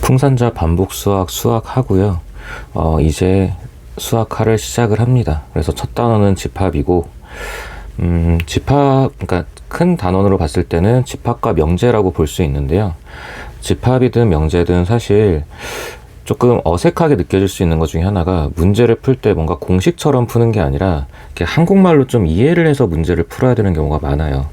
풍산자 반복 수학하고요. 이제 수학하를 시작을 합니다. 그래서 첫 단어는 집합이고, 집합, 그러니까 큰 단원으로 봤을 때는 집합과 명제라고 볼 수 있는데요. 집합이든 명제든 사실 조금 어색하게 느껴질 수 있는 것 중에 하나가, 문제를 풀 때 뭔가 공식처럼 푸는 게 아니라 이렇게 한국말로 좀 이해를 해서 문제를 풀어야 되는 경우가 많아요.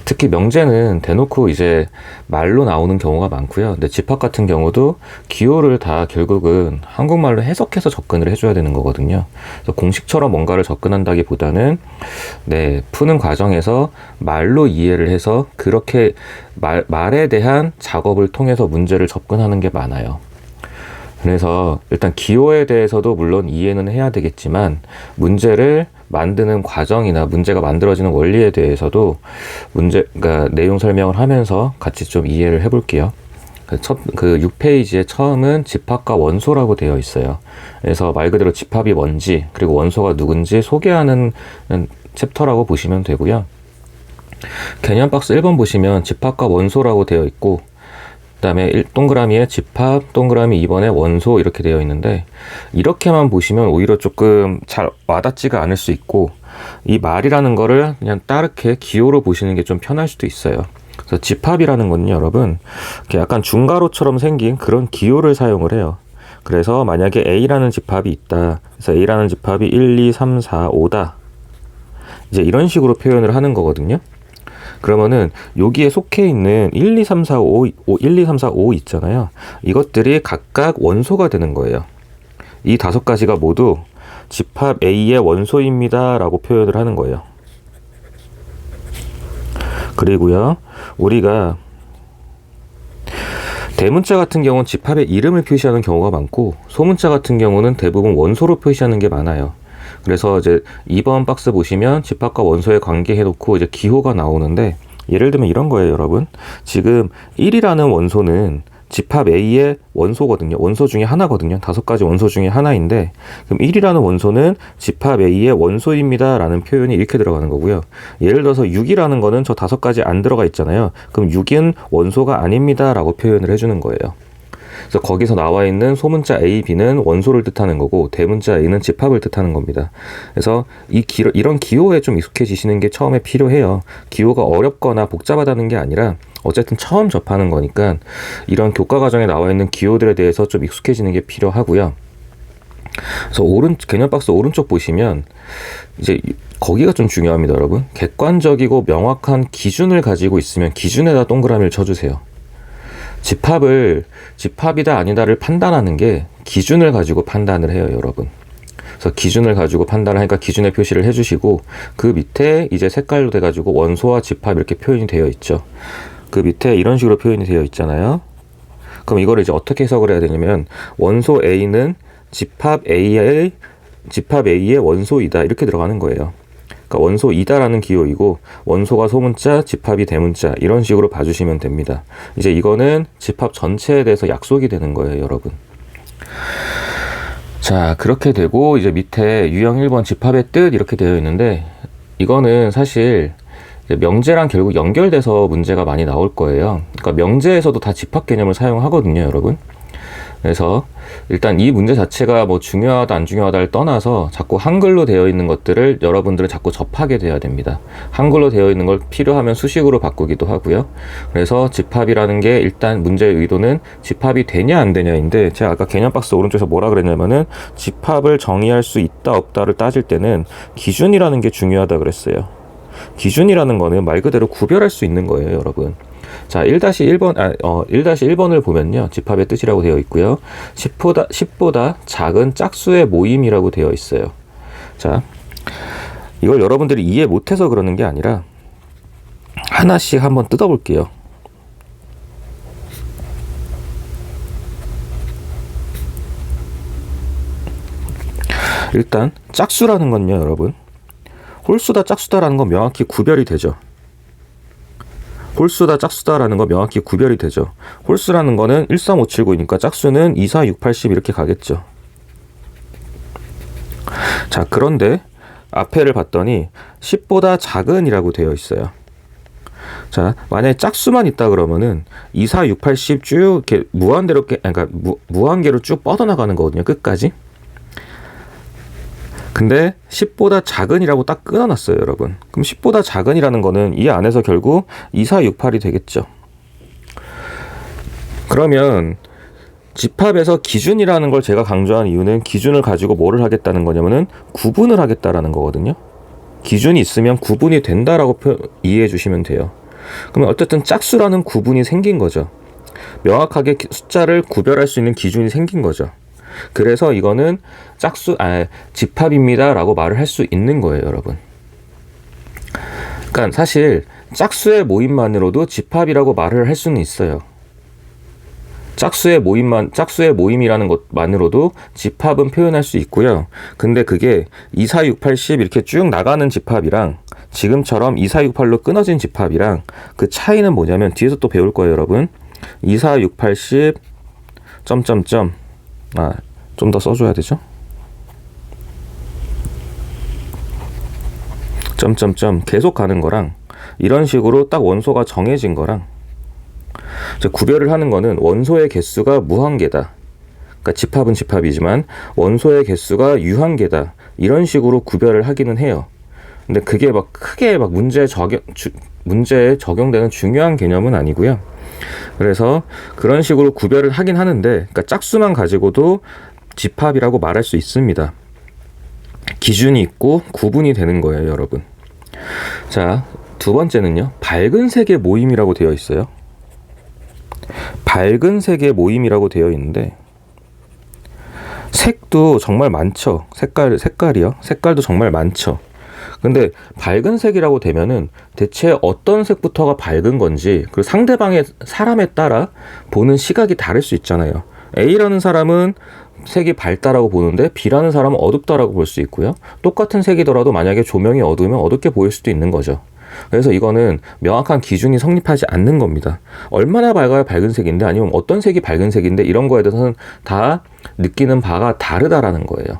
특히 명제는 대놓고 이제 말로 나오는 경우가 많고요. 근데 집합 같은 경우도 기호를 다 결국은 한국말로 해석해서 접근을 해줘야 되는 거거든요. 그래서 공식처럼 뭔가를 접근한다기보다는 푸는 과정에서 말로 이해를 해서 그렇게 말에 대한 작업을 통해서 문제를 접근하는 게 많아요. 그래서 일단 기호에 대해서도 물론 이해는 해야 되겠지만, 문제를 만드는 과정이나 문제가 만들어지는 원리에 대해서도 그러니까 내용 설명을 하면서 같이 좀 이해를 해볼게요. 그 6페이지의 처음은 집합과 원소라고 되어 있어요. 그래서 말 그대로 집합이 뭔지, 그리고 원소가 누군지 소개하는 챕터라고 보시면 되고요. 개념 박스 1번 보시면 집합과 원소라고 되어 있고, 그 다음에 동그라미에 집합, 동그라미 2번에 원소 이렇게 되어 있는데, 이렇게만 보시면 오히려 조금 잘 와닿지가 않을 수 있고, 이 말이라는 거를 그냥 따르게 기호로 보시는 게 좀 편할 수도 있어요. 그래서 집합이라는 건요, 여러분, 약간 중괄호처럼 생긴 그런 기호를 사용을 해요. 그래서 만약에 A라는 집합이 있다. 그래서 A라는 집합이 1, 2, 3, 4, 5다. 이제 이런 식으로 표현을 하는 거거든요. 그러면은 여기에 속해 있는 1, 2, 3, 4, 5 있잖아요. 이것들이 각각 원소가 되는 거예요. 이 5가지가 모두 집합 A의 원소입니다 라고 표현을 하는 거예요. 그리고요, 우리가 대문자 같은 경우는 집합의 이름을 표시하는 경우가 많고, 소문자 같은 경우는 대부분 원소로 표시하는 게 많아요. 그래서 이제 2번 박스 보시면 집합과 원소의 관계 해놓고 이제 기호가 나오는데, 예를 들면 이런 거예요, 여러분. 지금 1이라는 원소는 집합 A의 원소거든요. 원소 중에 하나거든요. 5가지 원소 중에 하나인데, 그럼 1이라는 원소는 집합 A의 원소입니다 라는 표현이 이렇게 들어가는 거고요. 예를 들어서 6이라는 거는 저 5가지 안 들어가 있잖아요. 그럼 6은 원소가 아닙니다 라고 표현을 해주는 거예요. 그래서 거기서 나와 있는 소문자 A, B는 원소를 뜻하는 거고, 대문자 A는 집합을 뜻하는 겁니다. 그래서 이런 기호에 좀 익숙해지시는 게 처음에 필요해요. 기호가 어렵거나 복잡하다는 게 아니라 어쨌든 처음 접하는 거니까 이런 교과 과정에 나와 있는 기호들에 대해서 좀 익숙해지는 게 필요하고요. 그래서 개념 박스 오른쪽 보시면 이제 거기가 좀 중요합니다, 여러분. 객관적이고 명확한 기준을 가지고 있으면 기준에다 동그라미를 쳐주세요. 집합이다 아니다를 판단하는 게 기준을 가지고 판단을 해요, 여러분. 그래서 기준을 가지고 판단을 하니까 기준의 표시를 해주시고, 그 밑에 이제 색깔로 돼가지고 원소와 집합 이렇게 표현이 되어 있죠. 그 밑에 이런 식으로 표현이 되어 있잖아요. 그럼 이거를 이제 어떻게 해석을 해야 되냐면, 원소 A는 집합 A의 원소이다 이렇게 들어가는 거예요. 그러니까 원소이다라는 기호이고, 원소가 소문자, 집합이 대문자, 이런 식으로 봐주시면 됩니다. 이제 이거는 집합 전체에 대해서 약속이 되는 거예요, 여러분. 자, 그렇게 되고 이제 밑에 유형 1번 집합의 뜻 이렇게 되어 있는데, 이거는 사실 명제랑 결국 연결돼서 문제가 많이 나올 거예요. 그러니까 명제에서도 다 집합 개념을 사용하거든요, 여러분. 그래서 일단 이 문제 자체가 뭐 중요하다 안 중요하다를 떠나서 자꾸 한글로 되어 있는 것들을 여러분들은 자꾸 접하게 돼야 됩니다. 한글로 되어 있는 걸 필요하면 수식으로 바꾸기도 하고요. 그래서 집합이라는 게 일단 문제의 의도는 집합이 되냐 안 되냐인데, 제가 아까 개념 박스 오른쪽에서 뭐라 그랬냐면은 집합을 정의할 수 있다 없다를 따질 때는 기준이라는 게 중요하다 그랬어요. 기준이라는 거는 말 그대로 구별할 수 있는 거예요, 여러분. 자, 1-1번을 보면요, 집합의 뜻이라고 되어 있고요. 10보다 작은 짝수의 모임이라고 되어 있어요. 자, 이걸 여러분들이 이해 못해서 그러는 게 아니라 하나씩 한번 뜯어볼게요. 일단 짝수라는 건요, 여러분, 홀수다 짝수다라는 건 명확히 구별이 되죠. 홀수다 짝수다라는 거 명확히 구별이 되죠. 홀수라는 거는 13579이니까 짝수는 24680 이렇게 가겠죠. 자, 그런데 앞에를 봤더니 10보다 작은이라고 되어 있어요. 자, 만약에 짝수만 있다 그러면은 2, 4, 6, 8, 10 쭉 이렇게 무한대로 그러니까 무한계로 쭉 뻗어나가는 거거든요. 끝까지. 근데 10보다 작은이라고 딱 끊어놨어요, 여러분. 그럼 10보다 작은이라는 거는 이 안에서 결국 2, 4, 6, 8이 되겠죠. 그러면 집합에서 기준이라는 걸 제가 강조한 이유는 기준을 가지고 뭐를 하겠다는 거냐면은 구분을 하겠다라는 거거든요. 기준이 있으면 구분이 된다라고 이해해 주시면 돼요. 그러면 어쨌든 짝수라는 구분이 생긴 거죠. 명확하게 숫자를 구별할 수 있는 기준이 생긴 거죠. 그래서 이거는 집합입니다 라고 말을 할 수 있는 거예요, 여러분. 그러니까 사실 짝수의 모임만으로도 집합이라고 말을 할 수는 있어요. 짝수의 모임이라는 것만으로도 집합은 표현할 수 있고요. 근데 그게 2, 4, 6, 8, 10 이렇게 쭉 나가는 집합이랑 지금처럼 2, 4, 6, 8로 끊어진 집합이랑 그 차이는 뭐냐면 뒤에서 또 배울 거예요, 여러분. 2, 4, 6, 8, 10 점점점 좀 더 써줘야 되죠. 점점점 계속 가는 거랑 이런 식으로 딱 원소가 정해진 거랑 구별을 하는 거는 원소의 개수가 무한계다. 그러니까 집합은 집합이지만 원소의 개수가 유한계다. 이런 식으로 구별을 하기는 해요. 근데 그게 막 크게 막 문제에 적용되는 중요한 개념은 아니고요. 그래서 그런 식으로 구별을 하긴 하는데, 그러니까 짝수만 가지고도 집합이라고 말할 수 있습니다. 기준이 있고 구분이 되는 거예요, 여러분. 자, 두 번째는요. 밝은 색의 모임이라고 되어 있어요. 밝은 색의 모임이라고 되어 있는데 색도 정말 많죠. 색깔이요. 색깔도 정말 많죠. 근데 밝은 색이라고 되면은 대체 어떤 색부터가 밝은 건지 그리고 상대방의 사람에 따라 보는 시각이 다를 수 있잖아요. A라는 사람은 색이 밝다라고 보는데 B라는 사람은 어둡다라고 볼 수 있고요. 똑같은 색이더라도 만약에 조명이 어두우면 어둡게 보일 수도 있는 거죠. 그래서 이거는 명확한 기준이 성립하지 않는 겁니다. 얼마나 밝아야 밝은 색인데 아니면 어떤 색이 밝은 색인데 이런 거에 대해서는 다 느끼는 바가 다르다라는 거예요.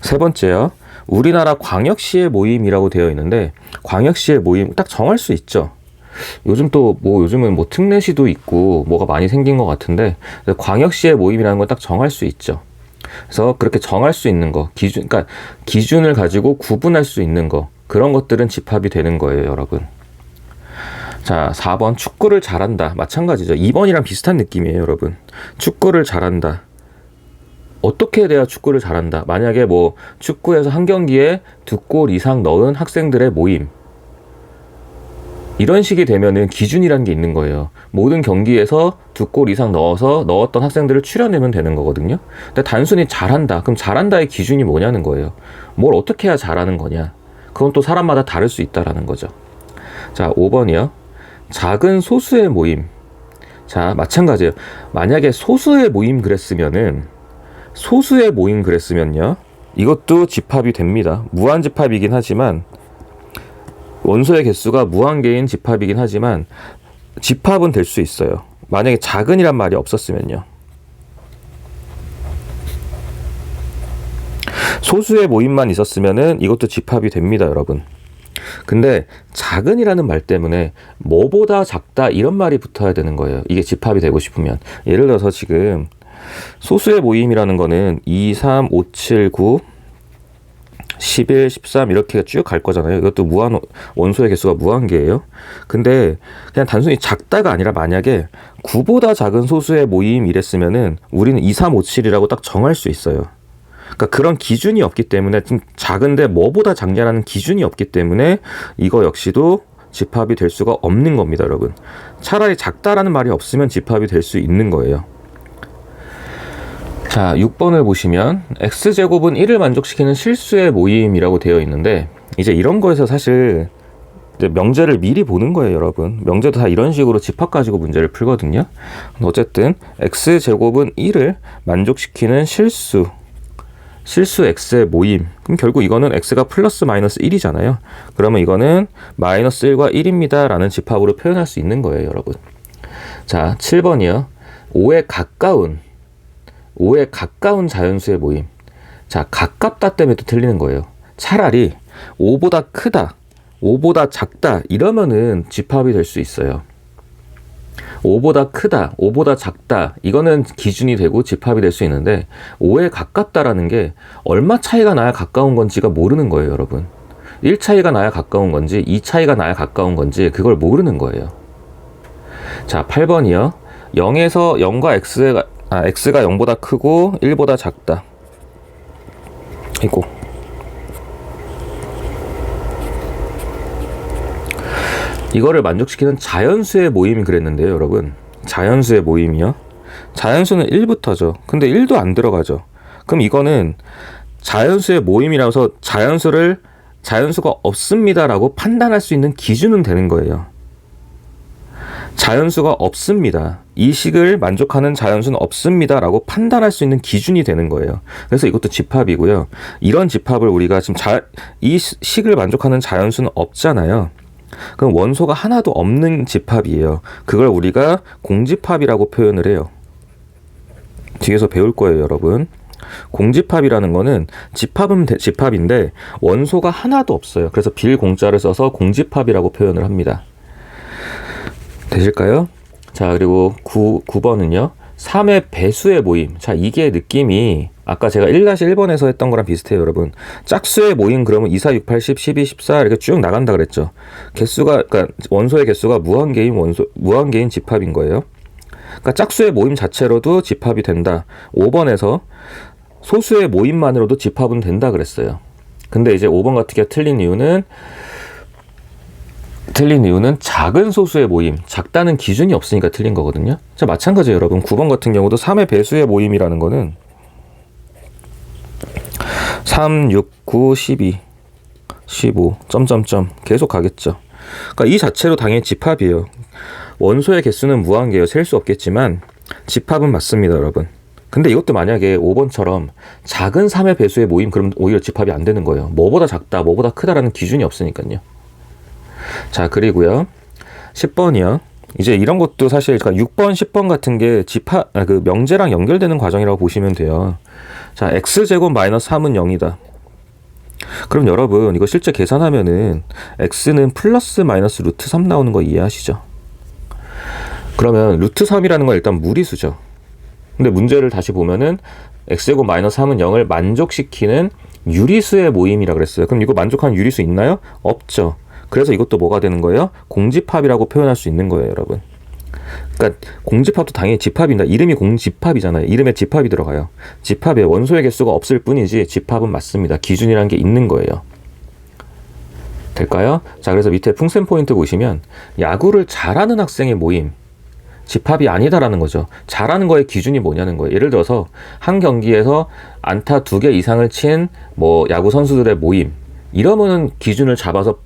세 번째요. 우리나라 광역시의 모임이라고 되어 있는데 광역시의 모임 딱 정할 수 있죠. 요즘은 특례시도 있고 뭐가 많이 생긴 것 같은데 광역시의 모임이라는 걸 딱 정할 수 있죠. 그래서 그렇게 정할 수 있는 거, 그러니까 기준을 가지고 구분할 수 있는 거, 그런 것들은 집합이 되는 거예요, 여러분. 자, 4번 축구를 잘한다. 마찬가지죠. 2번이랑 비슷한 느낌이에요, 여러분. 축구를 잘한다. 어떻게 돼야 축구를 잘한다? 만약에 축구에서 한 경기에 2골 이상 넣은 학생들의 모임. 이런 식이 되면은 기준이라는 게 있는 거예요. 모든 경기에서 2골 이상 넣었던 학생들을 추려내면 되는 거거든요. 근데 단순히 잘한다. 그럼 잘한다의 기준이 뭐냐는 거예요. 뭘 어떻게 해야 잘하는 거냐? 그건 또 사람마다 다를 수 있다라는 거죠. 자, 5번이요. 작은 소수의 모임. 자, 마찬가지예요. 만약에 소수의 모임 그랬으면요. 이것도 집합이 됩니다. 무한집합이긴 하지만 원소의 개수가 무한개인 집합이긴 하지만 집합은 될 수 있어요. 만약에 작은이란 말이 없었으면요. 소수의 모임만 있었으면은 이것도 집합이 됩니다, 여러분. 근데 작은이라는 말 때문에 뭐보다 작다 이런 말이 붙어야 되는 거예요. 이게 집합이 되고 싶으면. 예를 들어서 지금 소수의 모임이라는 거는 2, 3, 5, 7, 9 11, 13 이렇게 쭉 갈 거잖아요. 이것도 원소의 개수가 무한계예요. 근데 그냥 단순히 작다가 아니라 만약에 9보다 작은 소수의 모임 이랬으면은 우리는 2, 3, 5, 7이라고 딱 정할 수 있어요. 그러니까 그런 기준이 없기 때문에 좀 작은데 뭐보다 작냐라는 기준이 없기 때문에 이거 역시도 집합이 될 수가 없는 겁니다, 여러분. 차라리 작다라는 말이 없으면 집합이 될 수 있는 거예요. 자, 6번을 보시면 x제곱은 1을 만족시키는 실수의 모임이라고 되어 있는데 이제 이런 거에서 사실 이제 명제를 미리 보는 거예요, 여러분. 명제도 다 이런 식으로 집합 가지고 문제를 풀거든요. 어쨌든 x제곱은 1을 만족시키는 실수 x의 모임. 그럼 결국 이거는 x가 플러스 마이너스 1이잖아요. 그러면 이거는 마이너스 1과 1입니다 라는 집합으로 표현할 수 있는 거예요, 여러분. 자, 7번이요. 5에 가까운 자연수의 모임. 자, 가깝다 때문에 또 틀리는 거예요. 차라리 5보다 크다. 5보다 작다 이러면은 집합이 될 수 있어요. 5보다 크다, 5보다 작다 이거는 기준이 되고 집합이 될 수 있는데 5에 가깝다라는 게 얼마 차이가 나야 가까운 건지가 모르는 거예요, 여러분. 1 차이가 나야 가까운 건지 2 차이가 나야 가까운 건지 그걸 모르는 거예요. 자, 8번이요. 0에서 0과 x가 0보다 크고 1보다 작다. 이거 이거를 만족시키는 자연수의 모임이 그랬는데요, 여러분. 자연수의 모임이요. 자연수는 1부터죠. 근데 1도 안 들어가죠. 그럼 이거는 자연수의 모임이라서 자연수가 없습니다라고 판단할 수 있는 기준은 되는 거예요. 자연수가 없습니다. 이 식을 만족하는 자연수는 없습니다라고 판단할 수 있는 기준이 되는 거예요. 그래서 이것도 집합이고요. 이런 집합을 우리가 지금 이 식을 만족하는 자연수는 없잖아요. 그럼 원소가 하나도 없는 집합이에요. 그걸 우리가 공집합이라고 표현을 해요. 뒤에서 배울 거예요, 여러분. 공집합이라는 거는 집합은 집합인데 원소가 하나도 없어요. 그래서 빌공자를 써서 공집합이라고 표현을 합니다. 되실까요? 자, 그리고 9번은요. 3의 배수의 모임. 자, 이게 느낌이 아까 제가 1-1번에서 했던 거랑 비슷해요, 여러분. 짝수의 모임 그러면 2, 4, 6, 8, 10, 12, 14 이렇게 쭉 나간다 그랬죠. 그러니까 원소의 개수가 무한개인 집합인 거예요. 그러니까 짝수의 모임 자체로도 집합이 된다. 5번에서 소수의 모임만으로도 집합은 된다 그랬어요. 근데 이제 5번 같은 게 틀린 이유는 작은 소수의 모임, 작다는 기준이 없으니까 틀린 거거든요. 자, 마찬가지예요, 여러분. 9번 같은 경우도 3의 배수의 모임이라는 거는 3, 6, 9, 12, 15, 점점점 계속 가겠죠. 그러니까 이 자체로 당연히 집합이에요. 원소의 개수는 무한개예요. 셀 수 없겠지만 집합은 맞습니다, 여러분. 근데 이것도 만약에 5번처럼 작은 3의 배수의 모임 그럼 오히려 집합이 안 되는 거예요. 뭐보다 작다, 뭐보다 크다라는 기준이 없으니까요. 자, 그리고요. 10번이요. 이제 이런 것도 사실 6번, 10번 같은 게 그 명제랑 연결되는 과정이라고 보시면 돼요. 자, x제곱 마이너스 3은 0이다. 그럼 여러분 이거 실제 계산하면은 x는 플러스 마이너스 루트 3 나오는 거 이해하시죠? 그러면 루트 3이라는 건 일단 무리수죠. 근데 문제를 다시 보면은 x제곱 마이너스 3은 0을 만족시키는 유리수의 모임이라 그랬어요. 그럼 이거 만족하는 유리수 있나요? 없죠. 그래서 이것도 뭐가 되는 거예요? 공집합이라고 표현할 수 있는 거예요, 여러분. 그러니까 공집합도 당연히 집합입니다. 이름이 공집합이잖아요. 이름에 집합이 들어가요. 집합에 원소의 개수가 없을 뿐이지 집합은 맞습니다. 기준이라는 게 있는 거예요. 될까요? 자, 그래서 밑에 풍선 포인트 보시면 야구를 잘하는 학생의 모임, 집합이 아니다라는 거죠. 잘하는 거의 기준이 뭐냐는 거예요. 예를 들어서 한 경기에서 안타 2개 이상을 친 야구 선수들의 모임, 이러면은 기준을 잡아서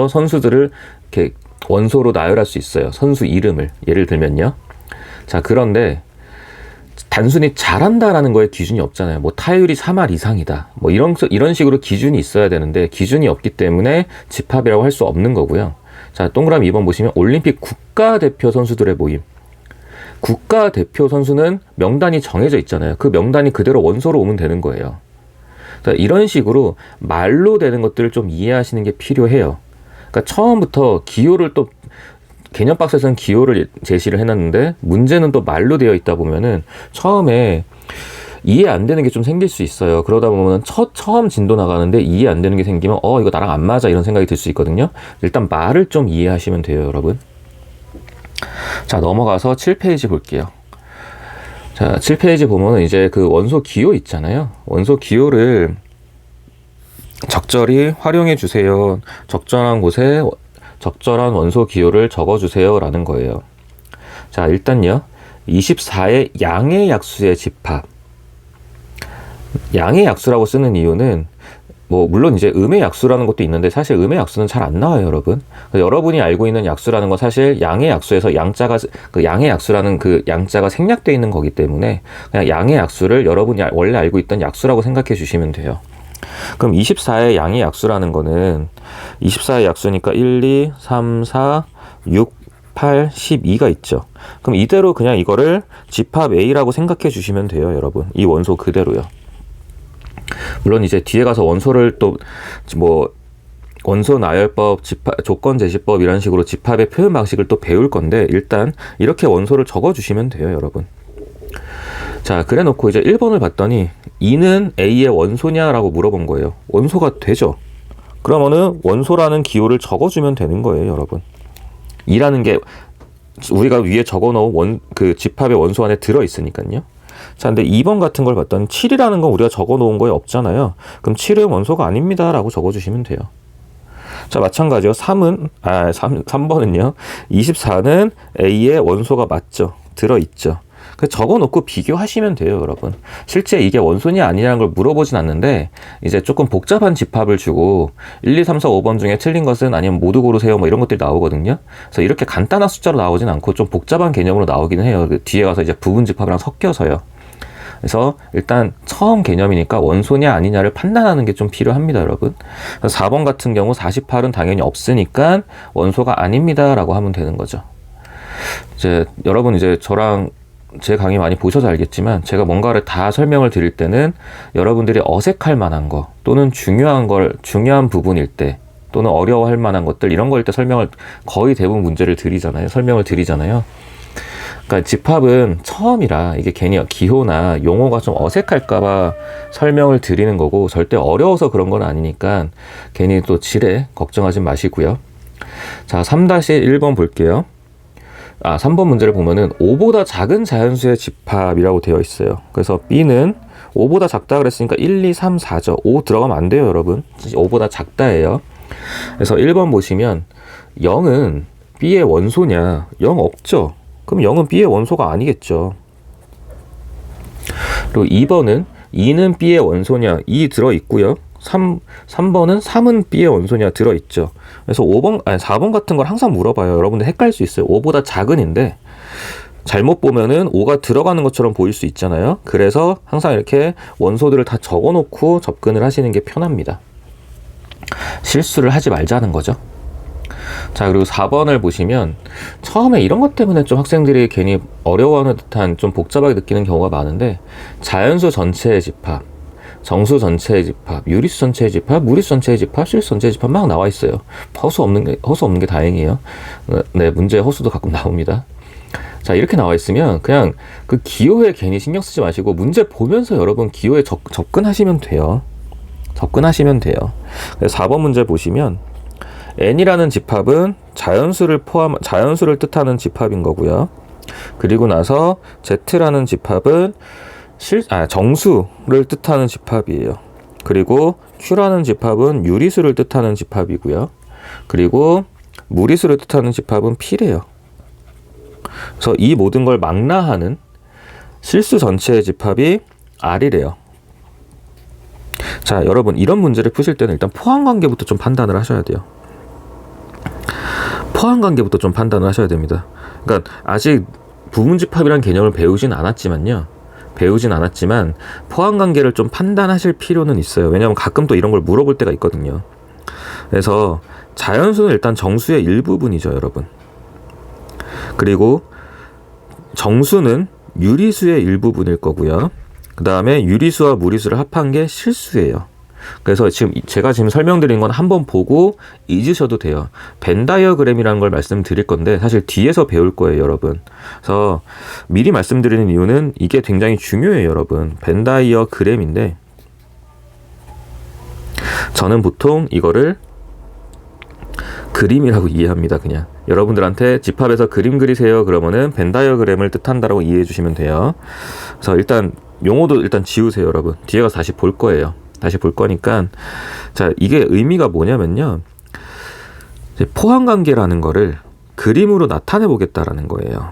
선수들을 이렇게 원소로 나열할 수 있어요. 선수 이름을 예를 들면요. 자, 그런데 단순히 잘한다라는 거에 기준이 없잖아요. 타율이 3할 이상이다. 이런 식으로 기준이 있어야 되는데 기준이 없기 때문에 집합이라고 할 수 없는 거고요. 자, 동그라미 2번 보시면 올림픽 국가대표 선수들의 모임. 국가대표 선수는 명단이 정해져 있잖아요. 그 명단이 그대로 원소로 오면 되는 거예요. 이런 식으로 말로 되는 것들을 좀 이해하시는 게 필요해요. 그러니까 처음부터 기호를 또 개념 박스에서는 기호를 제시를 해놨는데 문제는 또 말로 되어 있다 보면은 처음에 이해 안 되는 게 좀 생길 수 있어요. 그러다 보면 처음 진도 나가는데 이해 안 되는 게 생기면 이거 나랑 안 맞아 이런 생각이 들 수 있거든요. 일단 말을 좀 이해하시면 돼요, 여러분. 자, 넘어가서 7페이지 볼게요. 자, 7페이지 보면은 이제 그 원소 기호 있잖아요. 원소 기호를 적절히 활용해 주세요. 적절한 곳에 적절한 원소 기호를 적어 주세요 라는 거예요. 자, 일단요. 24의 양의 약수의 집합. 양의 약수라고 쓰는 이유는 물론 이제 음의 약수라는 것도 있는데 사실 음의 약수는 잘 안 나와요, 여러분. 여러분이 알고 있는 약수라는 건 사실 양의 약수에서 양의 약수라는 그 양자가 생략되어 있는 거기 때문에 그냥 양의 약수를 여러분이 원래 알고 있던 약수라고 생각해 주시면 돼요. 그럼 24의 양의 약수라는 거는 24의 약수니까 1, 2, 3, 4, 6, 8, 12가 있죠. 그럼 이대로 그냥 이거를 집합 A라고 생각해 주시면 돼요, 여러분. 이 원소 그대로요. 물론 이제 뒤에 가서 원소를 또 원소 나열법, 조건 제시법 이런 식으로 집합의 표현 방식을 또 배울 건데 일단 이렇게 원소를 적어주시면 돼요, 여러분. 자, 그래 놓고 이제 1번을 봤더니 2는 A의 원소냐라고 물어본 거예요. 원소가 되죠. 그러면은 원소라는 기호를 적어주면 되는 거예요, 여러분. 2라는 게 우리가 위에 적어놓은 그 집합의 원소 안에 들어있으니까요. 자, 근데 2번 같은 걸 봤더니 7이라는 건 우리가 적어놓은 거에 없잖아요. 그럼 7은 원소가 아닙니다 라고 적어주시면 돼요. 자, 마찬가지요. 3번은요. 24는 A의 원소가 맞죠. 들어있죠. 적어놓고 비교하시면 돼요, 여러분. 실제 이게 원소냐 아니냐는 걸 물어보진 않는데 이제 조금 복잡한 집합을 주고 1, 2, 3, 4, 5번 중에 틀린 것은 아니면 모두 고르세요 뭐 이런 것들이 나오거든요. 그래서 이렇게 간단한 숫자로 나오진 않고 좀 복잡한 개념으로 나오기는 해요. 뒤에 가서 이제 부분 집합이랑 섞여서요. 그래서 일단 처음 개념이니까 원소냐 아니냐를 판단하는 게 좀 필요합니다, 여러분. 4번 같은 경우 48은 당연히 없으니까 원소가 아닙니다 라고 하면 되는 거죠. 이제 여러분 이제 저랑 제 강의 많이 보셔서 알겠지만 제가 뭔가를 다 설명을 드릴 때는 여러분들이 어색할 만한 거 또는 중요한 부분일 때 또는 어려워할 만한 것들 이런 거일 때 거의 대부분 설명을 드리잖아요. 그러니까 집합은 처음이라 이게 괜히 기호나 용어가 좀 어색할까봐 설명을 드리는 거고 절대 어려워서 그런 건 아니니까 괜히 또 지레 걱정하지 마시고요. 자, 3-1번 볼게요. 3번 문제를 보면은 5보다 작은 자연수의 집합이라고 되어 있어요. 그래서 B는 5보다 작다 그랬으니까 1, 2, 3, 4죠. 5 들어가면 안 돼요, 여러분. 5보다 작다예요. 그래서 1번 보시면 0은 B의 원소냐? 0 없죠. 그럼 0은 B의 원소가 아니겠죠. 그리고 2번은 2는 B의 원소냐? 2 들어있고요. 3번은 3은 B의 원소냐 들어있죠. 그래서 4번 같은 걸 항상 물어봐요. 여러분들 헷갈릴 수 있어요. 5보다 작은인데 잘못 보면은 5가 들어가는 것처럼 보일 수 있잖아요. 그래서 항상 이렇게 원소들을 다 적어놓고 접근을 하시는 게 편합니다. 실수를 하지 말자는 거죠. 자, 그리고 4번을 보시면 처음에 이런 것 때문에 좀 학생들이 괜히 어려워하는 듯한 좀 복잡하게 느끼는 경우가 많은데 자연수 전체의 집합, 정수 전체의 집합, 유리수 전체의 집합, 무리수 전체의 집합, 실수 전체의 집합 막 나와 있어요. 허수 없는 게 다행이에요. 네, 문제에 허수도 가끔 나옵니다. 자, 이렇게 나와 있으면 그냥 그 기호에 괜히 신경 쓰지 마시고 문제 보면서 여러분 기호에 접근하시면 돼요. 접근하시면 돼요. 그래서 4번 문제 보시면 n이라는 집합은 자연수를 뜻하는 집합인 거고요. 그리고 나서 z라는 집합은 정수를 뜻하는 집합이에요. 그리고 q라는 집합은 유리수를 뜻하는 집합이고요. 그리고 무리수를 뜻하는 집합은 p래요. 그래서 이 모든 걸 망라하는 실수 전체의 집합이 r이래요. 자, 여러분 이런 문제를 푸실 때는 일단 포함관계부터 좀 판단을 하셔야 돼요. 포함관계부터 좀 판단을 하셔야 됩니다. 그러니까 아직 부분집합이라는 개념을 배우진 않았지만 포함관계를 좀 판단하실 필요는 있어요. 왜냐하면 가끔 또 이런 걸 물어볼 때가 있거든요. 그래서 자연수는 일단 정수의 일부분이죠, 여러분. 그리고 정수는 유리수의 일부분일 거고요. 그 다음에 유리수와 무리수를 합한 게 실수예요. 그래서 제가 지금 설명드린 건 한번 보고 잊으셔도 돼요. 벤 다이어그램이라는 걸 말씀드릴 건데 사실 뒤에서 배울 거예요, 여러분. 그래서 미리 말씀드리는 이유는 이게 굉장히 중요해요, 여러분. 벤 다이어그램인데 저는 보통 이거를 그림이라고 이해합니다. 그냥 여러분들한테 집합에서 그림 그리세요 그러면은 벤 다이어그램을 뜻한다라고 이해해 주시면 돼요. 그래서 일단 용어도 일단 지우세요, 여러분. 뒤에 가서 다시 볼 거예요. 다시 볼 거니까. 자, 이게 의미가 뭐냐면요, 포함관계라는 거를 그림으로 나타내 보겠다라는 거예요.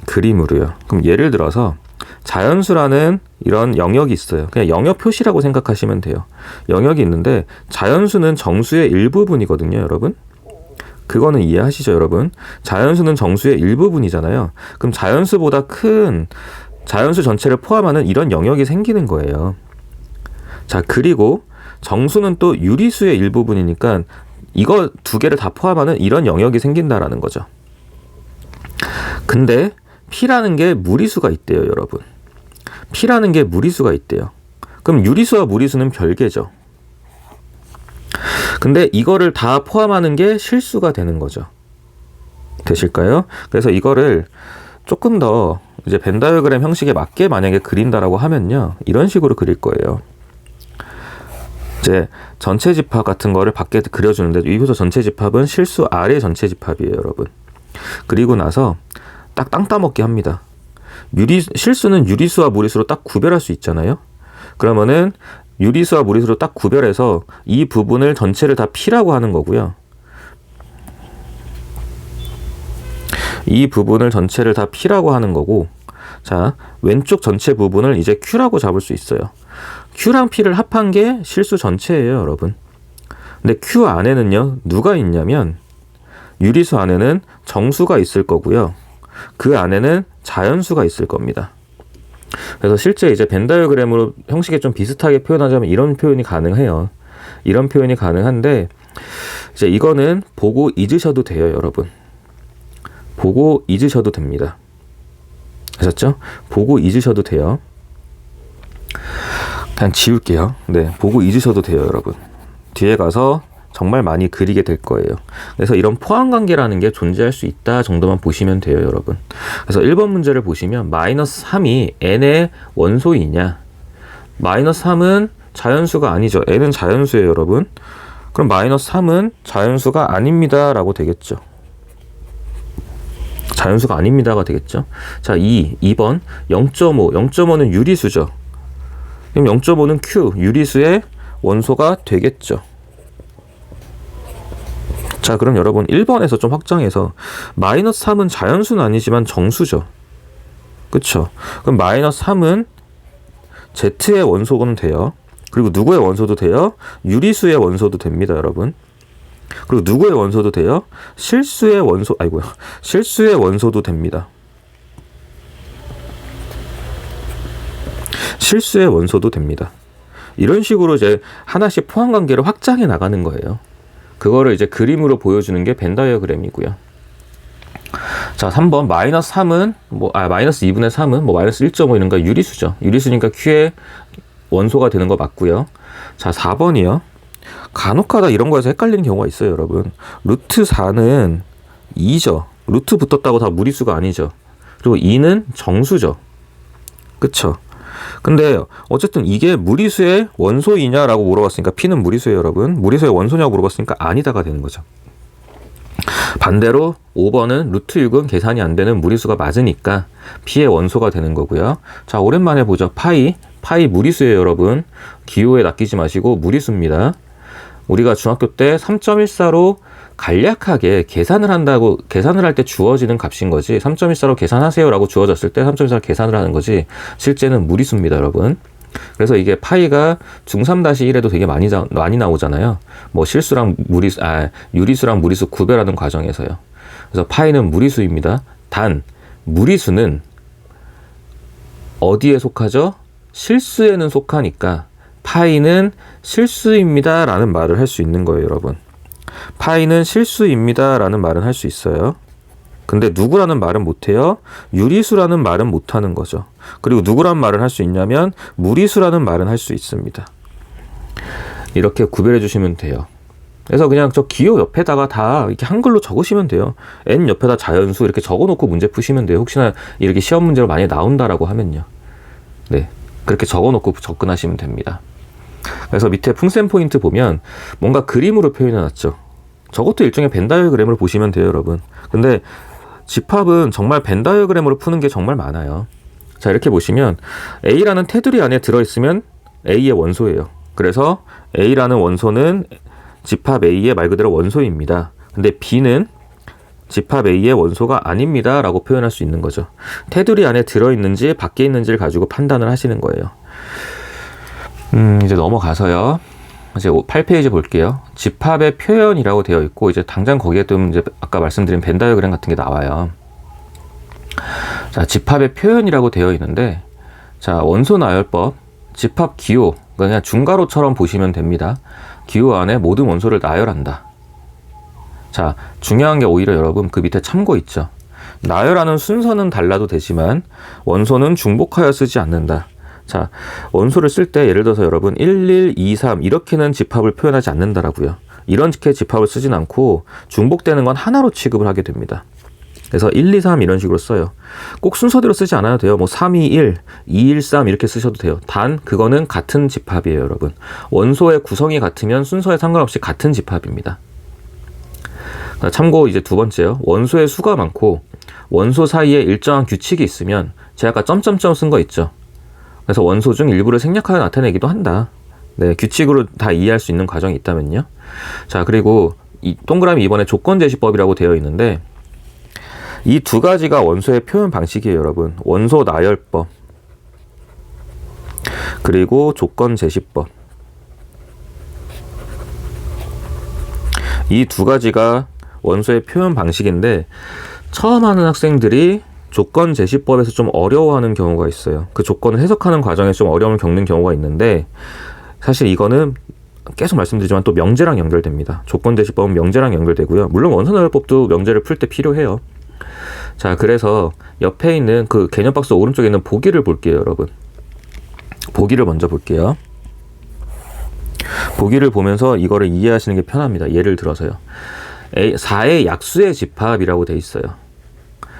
그림으로요. 그럼 예를 들어서 자연수라는 이런 영역이 있어요. 그냥 영역 표시라고 생각하시면 돼요. 영역이 있는데 자연수는 정수의 일부분이거든요, 여러분. 그거는 이해하시죠, 여러분? 자연수는 정수의 일부분이잖아요. 그럼 자연수보다 큰 자연수 전체를 포함하는 이런 영역이 생기는 거예요. 자, 그리고 정수는 또 유리수의 일부분이니까 이거 두 개를 다 포함하는 이런 영역이 생긴다라는 거죠. 근데 P라는 게 무리수가 있대요, 여러분. P라는 게 무리수가 있대요. 그럼 유리수와 무리수는 별개죠. 근데 이거를 다 포함하는 게 실수가 되는 거죠. 되실까요? 그래서 이거를 조금 더 이제 벤 다이어그램 형식에 맞게 만약에 그린다라고 하면요, 이런 식으로 그릴 거예요. 이제 전체 집합 같은 거를 밖에 그려주는데, 여기서 전체 집합은 실수 아래 전체 집합이에요, 여러분. 그리고 나서 딱 땅 따먹기 합니다. 실수는 유리수와 무리수로 딱 구별할 수 있잖아요. 그러면은 유리수와 무리수로 딱 구별해서 이 부분을 전체를 다 P라고 하는 거고요. 이 부분을 전체를 다 P라고 하는 거고, 자, 왼쪽 전체 부분을 이제 Q라고 잡을 수 있어요. Q랑 P를 합한 게 실수 전체예요, 여러분. 근데 Q 안에는요, 누가 있냐면 유리수 안에는 정수가 있을 거고요. 그 안에는 자연수가 있을 겁니다. 그래서 실제 이제 벤 다이어그램으로 형식에 좀 비슷하게 표현하자면 이런 표현이 가능해요. 이런 표현이 가능한데, 이제 이거는 보고 잊으셔도 돼요, 여러분. 보고 잊으셔도 됩니다. 아셨죠? 보고 잊으셔도 돼요. 그냥 지울게요. 네, 보고 잊으셔도 돼요, 여러분. 뒤에 가서 정말 많이 그리게 될 거예요. 그래서 이런 포함관계라는 게 존재할 수 있다 정도만 보시면 돼요, 여러분. 그래서 1번 문제를 보시면 마이너스 3이 n의 원소이냐? 마이너스 3은 자연수가 아니죠. n은 자연수예요, 여러분. 그럼 마이너스 3은 자연수가 아닙니다 라고 되겠죠. 자연수가 아닙니다가 되겠죠. 자, 2번 0.5. 0.5는 유리수죠. 그럼 0.5는 Q, 유리수의 원소가 되겠죠. 자, 그럼 여러분 1번에서 좀 확장해서 마이너스 3은 자연수는 아니지만 정수죠. 그쵸? 그럼 마이너스 3은 Z의 원소는 돼요. 그리고 누구의 원소도 돼요? 유리수의 원소도 됩니다, 여러분. 그리고 누구의 원소도 돼요? 실수의 원소도 됩니다. 실수의 원소도 됩니다. 이런 식으로 이제 하나씩 포함관계를 확장해 나가는 거예요. 그거를 이제 그림으로 보여주는 게 벤 다이어그램이고요. 자, 3번 마이너스 3은 마이너스 2분의 3은 마이너스 1.5 이런 거 유리수죠. 유리수니까 Q의 원소가 되는 거 맞고요. 자, 4번이요. 간혹가다 이런 거에서 헷갈리는 경우가 있어요, 여러분. 루트 4는 2죠. 루트 붙었다고 다 무리수가 아니죠. 그리고 2는 정수죠. 그쵸? 근데 어쨌든 이게 무리수의 원소이냐라고 물어봤으니까 P는 무리수예요, 여러분. 무리수의 원소냐고 물어봤으니까 아니다가 되는 거죠. 반대로 5번은 루트 6은 계산이 안 되는 무리수가 맞으니까 P의 원소가 되는 거고요. 자, 오랜만에 보죠. 파이 무리수예요, 여러분. 기호에 낚이지 마시고 무리수입니다. 우리가 중학교 때 3.14로 간략하게 계산을 할 때 주어지는 값인 거지, 3.14로 계산하세요 라고 주어졌을 때 3.14로 계산을 하는 거지, 실제는 무리수입니다, 여러분. 그래서 이게 파이가 중3-1에도 되게 많이 나오잖아요. 유리수랑 무리수 구별하는 과정에서요. 그래서 파이는 무리수입니다. 단, 무리수는 어디에 속하죠? 실수에는 속하니까 파이는 실수입니다 라는 말을 할 수 있는 거예요, 여러분. 파이는 실수입니다 라는 말은 할 수 있어요. 근데 누구라는 말은 못해요. 유리수라는 말은 못하는 거죠. 그리고 누구라는 말은 할 수 있냐면 무리수라는 말은 할 수 있습니다. 이렇게 구별해 주시면 돼요. 그래서 그냥 저 기호 옆에다가 다 이렇게 한글로 적으시면 돼요. n 옆에다 자연수 이렇게 적어놓고 문제 푸시면 돼요. 혹시나 이렇게 시험 문제로 많이 나온다라고 하면요. 네, 그렇게 적어놓고 접근하시면 됩니다. 그래서 밑에 풍셈 포인트 보면 뭔가 그림으로 표현해놨죠. 저것도 일종의 벤 다이어그램을 보시면 돼요, 여러분. 근데 집합은 정말 벤 다이어그램으로 푸는 게 정말 많아요. 자, 이렇게 보시면 A라는 테두리 안에 들어있으면 A의 원소예요. 그래서 A라는 원소는 집합 A의 말 그대로 원소입니다. 근데 B는 집합 A의 원소가 아닙니다 라고 표현할 수 있는 거죠. 테두리 안에 들어있는지 밖에 있는지를 가지고 판단을 하시는 거예요. 이제 넘어가서요. 이제 8페이지 볼게요. 집합의 표현이라고 되어 있고, 이제 당장 거기에 또 이제 아까 말씀드린 벤 다이어그램 같은 게 나와요. 자, 집합의 표현이라고 되어 있는데, 자, 원소 나열법, 집합 기호, 그냥 중괄호처럼 보시면 됩니다. 기호 안에 모든 원소를 나열한다. 자, 중요한 게 오히려 여러분 그 밑에 참고 있죠. 나열하는 순서는 달라도 되지만 원소는 중복하여 쓰지 않는다. 자, 원소를 쓸 때 예를 들어서 여러분 1, 1, 2, 3 이렇게는 집합을 표현하지 않는다라고요. 이렇게 집합을 쓰진 않고 중복되는 건 하나로 취급을 하게 됩니다. 그래서 1, 2, 3 이런 식으로 써요. 꼭 순서대로 쓰지 않아도 돼요. 뭐 3, 2, 1, 2, 1, 3 이렇게 쓰셔도 돼요. 단 그거는 같은 집합이에요, 여러분. 원소의 구성이 같으면 순서에 상관없이 같은 집합입니다. 참고 이제 두 번째요. 원소의 수가 많고 원소 사이에 일정한 규칙이 있으면 제가 아까 점점점 쓴 거 있죠. 그래서 원소 중 일부를 생략하여 나타내기도 한다. 네, 규칙으로 다 이해할 수 있는 과정이 있다면요. 자, 그리고 이 동그라미 이번에 조건제시법이라고 되어 있는데 이 두 가지가 원소의 표현 방식이에요, 여러분. 원소 나열법 그리고 조건제시법. 이 두 가지가 원소의 표현 방식인데 처음 하는 학생들이 조건제시법에서 좀 어려워하는 경우가 있어요. 그 조건을 해석하는 과정에 좀 어려움을 겪는 경우가 있는데 사실 이거는 계속 말씀드리지만 또 명제랑 연결됩니다. 조건제시법은 명제랑 연결되고요. 물론 원소나열법도 명제를 풀 때 필요해요. 자, 그래서 옆에 있는 그 개념 박스 오른쪽에 있는 보기를 볼게요, 여러분. 보기를 먼저 볼게요. 보기를 보면서 이거를 이해하시는 게 편합니다. 예를 들어서요. 4의 약수의 집합이라고 돼 있어요.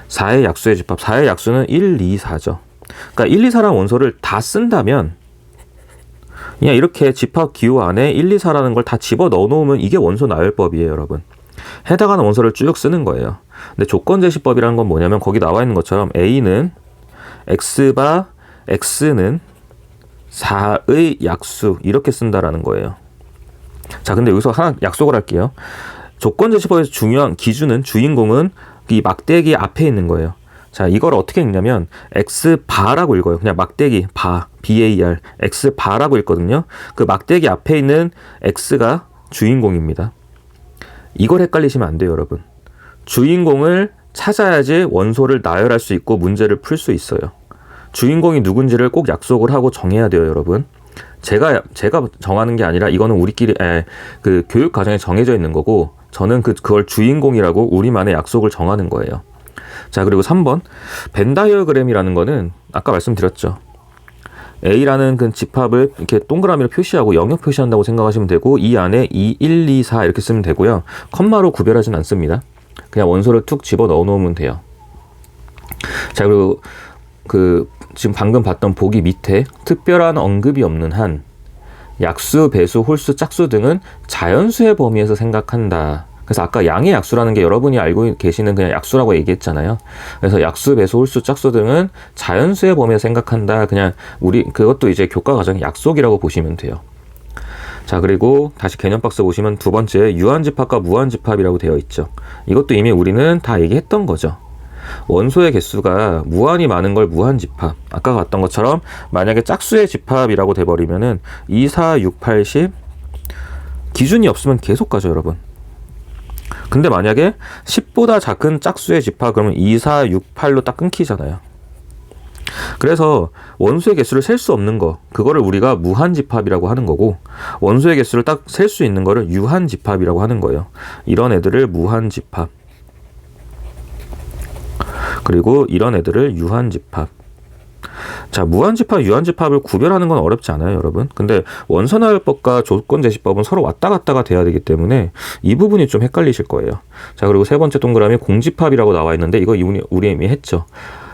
4의 약수의 집합. 4의 약수는 1, 2, 4죠. 그러니까 1, 2, 4라는 원소를 다 쓴다면 그냥 이렇게 집합 기호 안에 1, 2, 4라는 걸 다 집어 넣어 놓으면 이게 원소 나열법이에요, 여러분. 해당하는 원소를 쭉 쓰는 거예요. 근데 조건제시법이라는 건 뭐냐면 거기 나와 있는 것처럼 A는 X바 X는 4의 약수 이렇게 쓴다라는 거예요. 자, 근데 여기서 하나 약속을 할게요. 조건제시법에서 중요한 기준은 주인공은 이 막대기 앞에 있는 거예요. 자, 이걸 어떻게 읽냐면 X바라고 읽어요. 그냥 막대기 바 BAR X바라고 읽거든요. 그 막대기 앞에 있는 X가 주인공입니다. 이걸 헷갈리시면 안 돼요, 여러분. 주인공을 찾아야지 원소를 나열할 수 있고 문제를 풀 수 있어요. 주인공이 누군지를 꼭 약속을 하고 정해야 돼요, 여러분. 제가 정하는 게 아니라 이거는 우리끼리 그 교육 과정에 정해져 있는 거고 저는 그걸 주인공이라고 우리만의 약속을 정하는 거예요. 자, 그리고 3번 벤 다이어그램이라는 거는 아까 말씀드렸죠. A라는 그 집합을 이렇게 동그라미로 표시하고 영역 표시한다고 생각하시면 되고 이 안에 2, 1, 2, 4 이렇게 쓰면 되고요. 컴마로 구별하진 않습니다. 그냥 원소를 툭 집어 넣어 놓으면 돼요. 자, 그리고 지금 방금 봤던 보기 밑에 특별한 언급이 없는 한 약수, 배수, 홀수, 짝수 등은 자연수의 범위에서 생각한다. 그래서 아까 양의 약수라는 게 여러분이 알고 계시는 그냥 약수라고 얘기했잖아요. 그래서 약수, 배수, 홀수, 짝수 등은 자연수의 범위에서 생각한다. 그냥 그것도 이제 교과 과정의 약속이라고 보시면 돼요. 자, 그리고 다시 개념 박스 보시면 두 번째 유한집합과 무한집합이라고 되어 있죠. 이것도 이미 우리는 다 얘기했던 거죠. 원소의 개수가 무한히 많은 걸 무한집합. 아까 봤던 것처럼 만약에 짝수의 집합이라고 돼버리면은 2, 4, 6, 8, 10 기준이 없으면 계속 가죠, 여러분. 근데 만약에 10보다 작은 짝수의 집합 그러면 2, 4, 6, 8로 딱 끊기잖아요. 그래서 원소의 개수를 셀 수 없는 거 그거를 우리가 무한집합이라고 하는 거고 원소의 개수를 딱 셀 수 있는 거를 유한집합이라고 하는 거예요. 이런 애들을 무한집합 그리고 이런 애들을 유한집합. 자, 무한집합, 유한집합을 구별하는 건 어렵지 않아요, 여러분. 근데 원소나열법과 조건제시법은 서로 왔다 갔다가 돼야 되기 때문에 이 부분이 좀 헷갈리실 거예요. 자, 그리고 세 번째 동그라미 공집합이라고 나와 있는데 이거 우리 이미 했죠.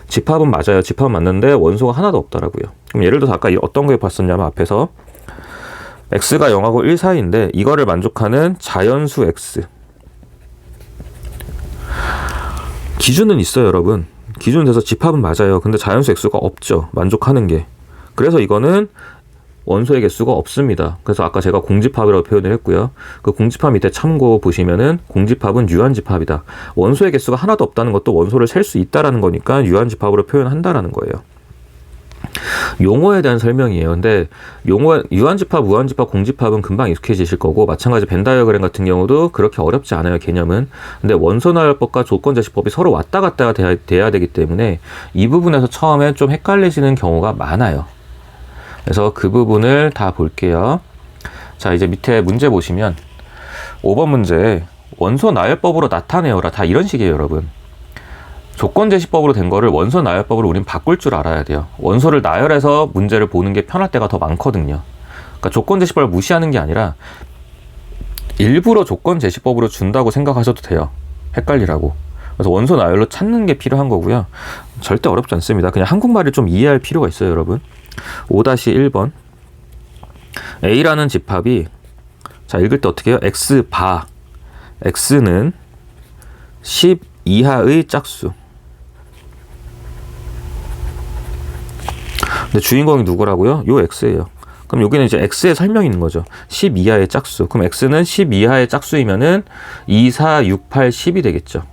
집합은 맞아요. 집합은 맞는데 원소가 하나도 없더라고요. 그럼 예를 들어서 아까 어떤 거에 봤었냐면 앞에서 X가 0하고 1 사이인데 이거를 만족하는 자연수 X. 기준은 있어요, 여러분. 기준 돼서 집합은 맞아요. 근데 자연수 X가 없죠. 만족하는 게. 그래서 이거는 원소의 개수가 없습니다. 그래서 아까 제가 공집합이라고 표현을 했고요. 그 공집합 밑에 참고 보시면은 공집합은 유한집합이다. 원소의 개수가 하나도 없다는 것도 원소를 셀 수 있다라는 거니까 유한집합으로 표현한다라는 거예요. 용어에 대한 설명이에요. 근데 유한집합, 무한집합, 공집합은 금방 익숙해지실 거고 마찬가지 벤 다이어그램 같은 경우도 그렇게 어렵지 않아요, 개념은. 근데 원소나열법과 조건제시법이 서로 왔다 갔다 돼야 되기 때문에 이 부분에서 처음에 좀 헷갈리시는 경우가 많아요. 그래서 그 부분을 다 볼게요. 자, 이제 밑에 문제 보시면 5번 문제 원소나열법으로 나타내어라. 다 이런 식이에요, 여러분. 조건제시법으로 된 거를 원소나열법으로 우린 바꿀 줄 알아야 돼요. 원소를 나열해서 문제를 보는 게 편할 때가 더 많거든요. 그러니까 조건제시법을 무시하는 게 아니라 일부러 조건 제시법으로 준다고 생각하셔도 돼요. 헷갈리라고. 그래서 원소 나열로 찾는 게 필요한 거고요. 절대 어렵지 않습니다. 그냥 한국말을 좀 이해할 필요가 있어요, 여러분. 5-1번. A라는 집합이, 자, 읽을 때 어떻게 해요? X바. X는 10 이하의 짝수. 근데 주인공이 누구라고요? 요 X예요. 그럼 여기는 이제 X의 설명이 있는 거죠. 10 이하의 짝수. 그럼 X는 10 이하의 짝수이면은 2, 4, 6, 8, 10이 되겠죠.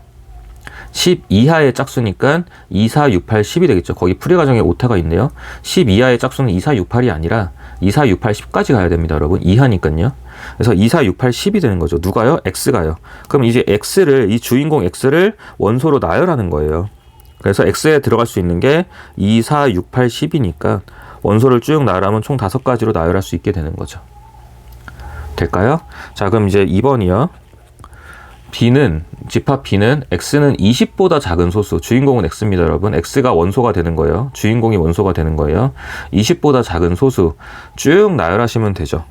10 이하의 짝수니까 2, 4, 6, 8, 10이 되겠죠. 거기 풀이 과정에 오타가 있네요. 10 이하의 짝수는 2, 4, 6, 8이 아니라 2, 4, 6, 8, 10까지 가야 됩니다, 여러분. 이하니까요. 그래서 2, 4, 6, 8, 10이 되는 거죠. 누가요? X가요. 그럼 이제 X를, 이 주인공 X를 원소로 나열하는 거예요. 그래서 X에 들어갈 수 있는 게 2, 4, 6, 8, 10이니까 원소를 쭉 나열하면 총 5가지로 나열할 수 있게 되는 거죠. 될까요? 자, 그럼 이제 2번이요. B는, 집합 B는 X는 20보다 작은 소수, 주인공은 X입니다, 여러분. X가 원소가 되는 거예요. 주인공이 원소가 되는 거예요. 20보다 작은 소수 쭉 나열하시면 되죠.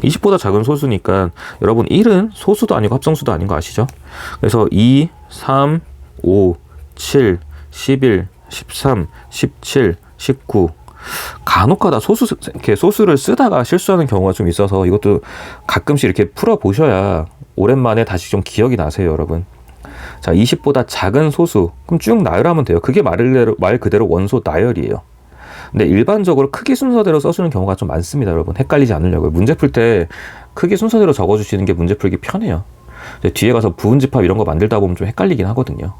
20보다 작은 소수니까 여러분 1은 소수도 아니고 합성수도 아닌 거 아시죠? 그래서 2, 3, 5, 7, 11, 13, 17, 19. 간혹가다 이렇게 소수를 쓰다가 실수하는 경우가 좀 있어서 이것도 가끔씩 이렇게 풀어 보셔야 오랜만에 다시 좀 기억이 나세요, 여러분. 자, 20보다 작은 소수. 그럼 쭉 나열하면 돼요. 그게 말 그대로 원소 나열이에요. 근데 일반적으로 크기 순서대로 써주는 경우가 좀 많습니다, 여러분. 헷갈리지 않으려고요. 문제 풀 때 크기 순서대로 적어주시는 게 문제 풀기 편해요. 뒤에 가서 부분집합 이런 거 만들다 보면 좀 헷갈리긴 하거든요.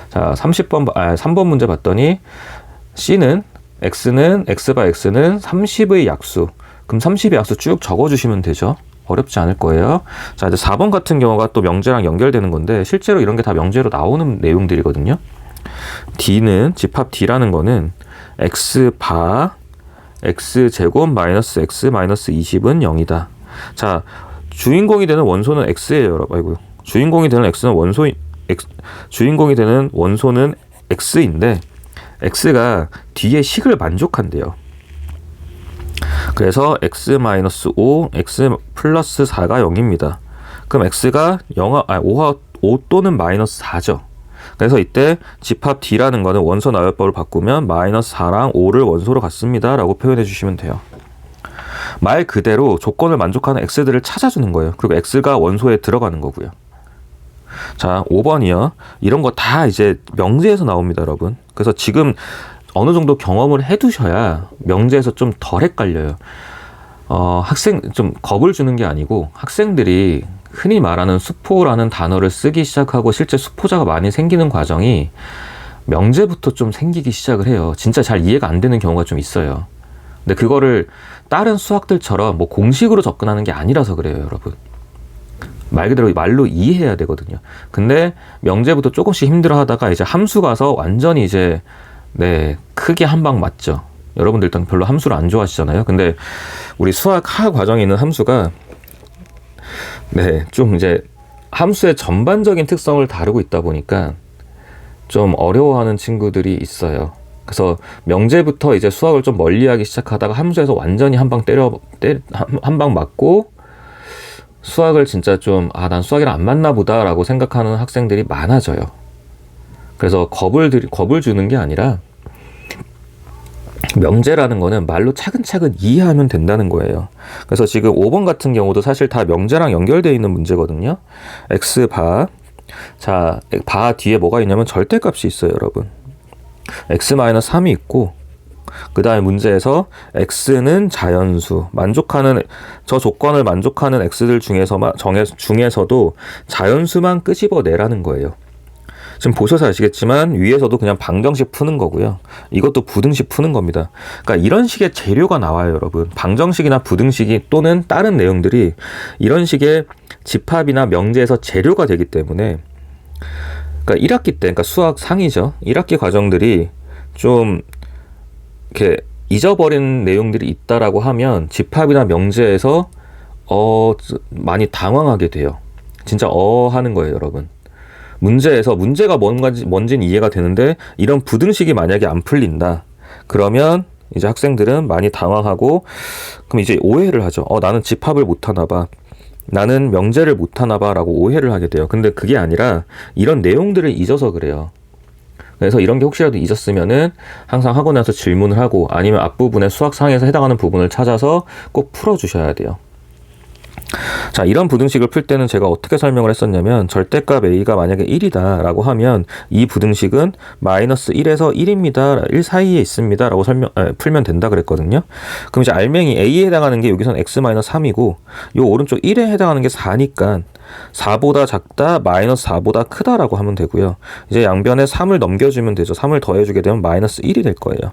자, 3번 문제 봤더니 X는 X는 30의 약수. 그럼 30의 약수 쭉 적어주시면 되죠. 어렵지 않을 거예요. 자, 이제 4번 같은 경우가 또 명제랑 연결되는 건데 실제로 이런 게 다 명제로 나오는 내용들이거든요. D는, 집합 D라는 거는 X바 X제곱 마이너스 X 마이너스 20은 0이다. 자, 주인공이 되는 원소는 X예요, 여러분. 아이고. 주인공이 되는 원소는 X인데 X가 뒤에 식을 만족한대요. 그래서 X-5, X 플러스 4가 0입니다. 그럼 X가 5 또는 마이너스 4죠. 그래서 이때 집합 D라는 거는 원소 나열법을 바꾸면 마이너스 4랑 5를 원소로 갖습니다 라고 표현해 주시면 돼요. 말 그대로 조건을 만족하는 X들을 찾아주는 거예요. 그리고 X가 원소에 들어가는 거고요. 자, 5번이요. 이런 거 다 이제 명제에서 나옵니다, 여러분. 그래서 지금 어느 정도 경험을 해두셔야 명제에서 좀 덜 헷갈려요. 좀 겁을 주는 게 아니고 학생들이 흔히 말하는 수포라는 단어를 쓰기 시작하고 실제 수포자가 많이 생기는 과정이 명제부터 좀 생기기 시작을 해요. 진짜 잘 이해가 안 되는 경우가 좀 있어요. 근데 그거를 다른 수학들처럼 뭐 공식으로 접근하는 게 아니라서 그래요, 여러분. 말 그대로 말로 이해해야 되거든요. 근데 명제부터 조금씩 힘들어 하다가 이제 함수 가서 완전히 이제 크게 한 방 맞죠. 여러분들 일단 별로 함수를 안 좋아하시잖아요. 근데 우리 수학 하 과정에 있는 함수가 좀 이제 함수의 전반적인 특성을 다루고 있다 보니까 좀 어려워하는 친구들이 있어요. 그래서 명제부터 이제 수학을 좀 멀리하기 시작하다가 함수에서 완전히 한 방 맞고 수학을 진짜 좀 난 수학이랑 안 맞나 보다 라고 생각하는 학생들이 많아져요. 그래서 겁을 주는 게 아니라 명제라는 거는 말로 차근차근 이해하면 된다는 거예요. 그래서 지금 5번 같은 경우도 사실 다 명제랑 연결되어 있는 문제거든요. X바. 자, 바 뒤에 뭐가 있냐면 절대값이 있어요, 여러분. X-3이 있고 그 다음에 문제에서 X는 자연수, 저 조건을 만족하는 X들 중에서도 자연수만 끄집어내라는 거예요. 지금 보셔서 아시겠지만 위에서도 그냥 방정식 푸는 거고요. 이것도 부등식 푸는 겁니다. 그러니까 이런 식의 재료가 나와요, 여러분. 방정식이나 부등식이 또는 다른 내용들이 이런 식의 집합이나 명제에서 재료가 되기 때문에 그러니까 1학기 때, 그러니까 수학 상이죠. 1학기 과정들이 좀 이렇게 잊어버린 내용들이 있다라고 하면 집합이나 명제에서 많이 당황하게 돼요. 진짜 하는 거예요, 여러분. 문제가 뭔지는 이해가 되는데 이런 부등식이 만약에 안 풀린다. 그러면 이제 학생들은 많이 당황하고 그럼 이제 오해를 하죠. 나는 집합을 못 하나 봐. 나는 명제를 못하나 봐 라고 오해를 하게 돼요. 근데 그게 아니라 이런 내용들을 잊어서 그래요. 그래서 이런 게 혹시라도 잊었으면은 항상 하고 나서 질문을 하고 아니면 앞부분에 수학상에서 해당하는 부분을 찾아서 꼭 풀어주셔야 돼요. 자, 이런 부등식을 풀 때는 제가 어떻게 설명을 했었냐면 절대값 a가 만약에 1이다 라고 하면 이 부등식은 마이너스 1에서 1입니다. 1 사이에 있습니다. 라고 풀면 된다 그랬거든요. 그럼 이제 알맹이 a에 해당하는 게 여기선 x-3이고 요 오른쪽 1에 해당하는 게 4니까 4보다 작다 마이너스 4보다 크다라고 하면 되고요. 이제 양변에 3을 넘겨주면 되죠. 3을 더해주게 되면 마이너스 1이 될 거예요.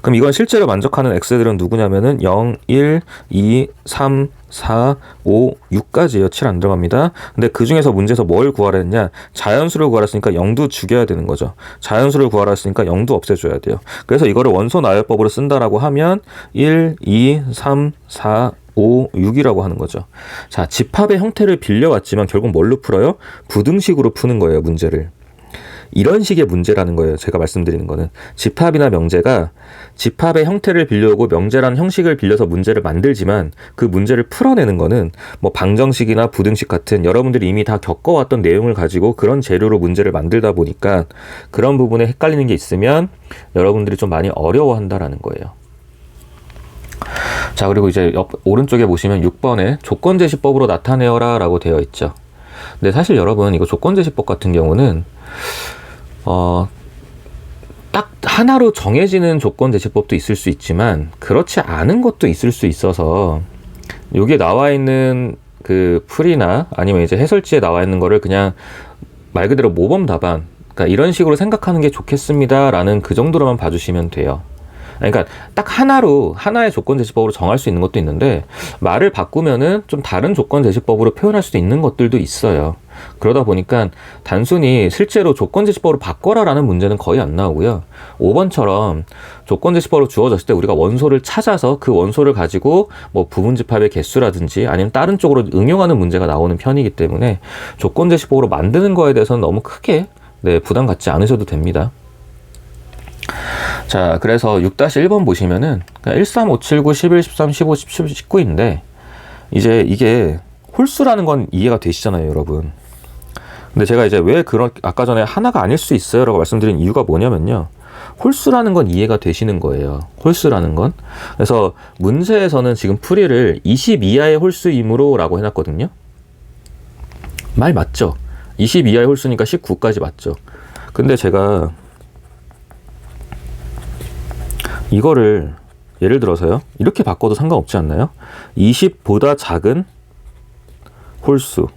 그럼 이건 실제로 만족하는 x들은 누구냐면은 0, 1, 2, 3, 4, 5, 6까지예요. 7 안 들어갑니다. 근데 그 중에서 문제에서 뭘 구하라 했냐? 자연수를 구하라 했으니까 0도 죽여야 되는 거죠. 자연수를 구하라 했으니까 0도 없애줘야 돼요. 그래서 이거를 원소 나열법으로 쓴다라고 하면 1, 2, 3, 4, 5, 6이라고 하는 거죠. 자, 집합의 형태를 빌려왔지만 결국 뭘로 풀어요? 부등식으로 푸는 거예요, 문제를. 이런 식의 문제라는 거예요. 제가 말씀드리는 거는 집합이나 명제가 집합의 형태를 빌려오고 명제라는 형식을 빌려서 문제를 만들지만 그 문제를 풀어내는 거는 뭐 방정식이나 부등식 같은 여러분들이 이미 다 겪어왔던 내용을 가지고 그런 재료로 문제를 만들다 보니까 그런 부분에 헷갈리는 게 있으면 여러분들이 좀 많이 어려워한다라는 거예요. 자, 그리고 이제 오른쪽에 보시면 6번에 조건제시법으로 나타내어라 라고 되어 있죠. 근데 사실 여러분 이거 조건제시법 같은 경우는 딱 하나로 정해지는 조건제시법도 있을 수 있지만 그렇지 않은 것도 있을 수 있어서 여기에 나와 있는 그 풀이나 아니면 이제 해설지에 나와 있는 거를 그냥 말 그대로 모범 답안, 그러니까 이런 식으로 생각하는 게 좋겠습니다 라는 그 정도로만 봐주시면 돼요. 그러니까 딱 하나의 조건제시법으로 정할 수 있는 것도 있는데 말을 바꾸면은 좀 다른 조건제시법으로 표현할 수도 있는 것들도 있어요. 그러다 보니까 단순히 실제로 조건제시법으로 바꿔라라는 문제는 거의 안 나오고요. 5번처럼 조건제시법으로 주어졌을 때 우리가 원소를 찾아서 그 원소를 가지고 뭐 부분집합의 개수라든지 아니면 다른 쪽으로 응용하는 문제가 나오는 편이기 때문에 조건제시법으로 만드는 거에 대해서는 너무 크게 부담 갖지 않으셔도 됩니다. 자, 그래서 6-1번 보시면은 1, 3, 5, 7, 9, 11, 13, 15, 17, 19인데 이제 이게 홀수라는 건 이해가 되시잖아요, 여러분. 근데 제가 이제 왜 아까 전에 하나가 아닐 수 있어요 라고 말씀드린 이유가 뭐냐면요. 홀수라는 건 이해가 되시는 거예요. 홀수라는 건. 그래서 문제에서는 지금 풀이를 20 이하의 홀수이므로 라고 해놨거든요. 말 맞죠? 20 이하의 홀수니까 19까지 맞죠? 근데 제가 이거를 예를 들어서요. 이렇게 바꿔도 상관없지 않나요? 20보다 작은 홀수